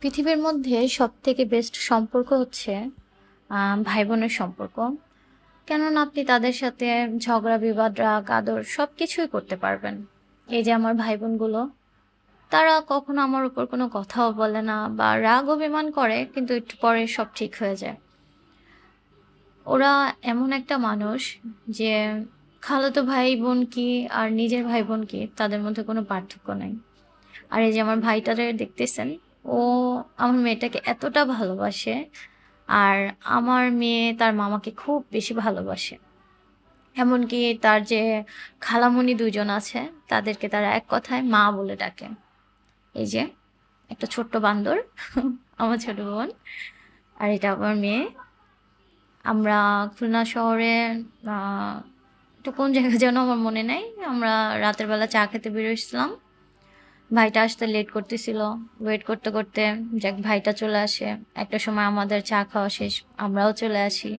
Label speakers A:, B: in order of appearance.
A: পৃথিবীর মধ্যে সবথেকে বেস্ট সম্পর্ক হচ্ছে ভাই-বোনের সম্পর্ক। কেননা আপনি তাদের সাথে ঝগড়া, বিবাদ, রাগ, আদর সবকিছুই করতে পারবেন। এই যে আমার ভাই-বোনগুলো, তারা কখনো আমার উপর কোনো কথাও বলে না বা রাগ অভিমান করে কিন্তু একটু পরে সব ঠিক হয়ে যায়। ওরা এমন একটা মানুষ যে খালাতো ভাই-বোন কি আর নিজের ভাই-বোন কি তাদের মধ্যে কোনো পার্থক্য নাই। আর এই যে আমার ভাইটারে দেখতেছেন, ও আমার মেয়েটাকে এতটা ভালোবাসে আর আমার মেয়ে তার মামাকে খুব বেশি ভালোবাসে। এমনকি তার যে খালামণি ২ জন আছে, তাদেরকে তারা এক কথায় মা বলে ডাকে। এই যে একটা ছোট্ট বান্দর আমার ছোট বোন। আর এটা আমার মেয়ে। আমরা খুলনা শহরে আ এটা কোন জায়গা যেন আমার মনে নাই। আমরা রাতের বেলা চা খেতে বের হইছিলাম। ভাইটা আসতে লেট করতেছিল। ওয়েট করতে, করতে যাক ভাইটা চলে আসে। একটা সময় আমাদের চা খাওয়া শেষ। আমরাও চলে আসি।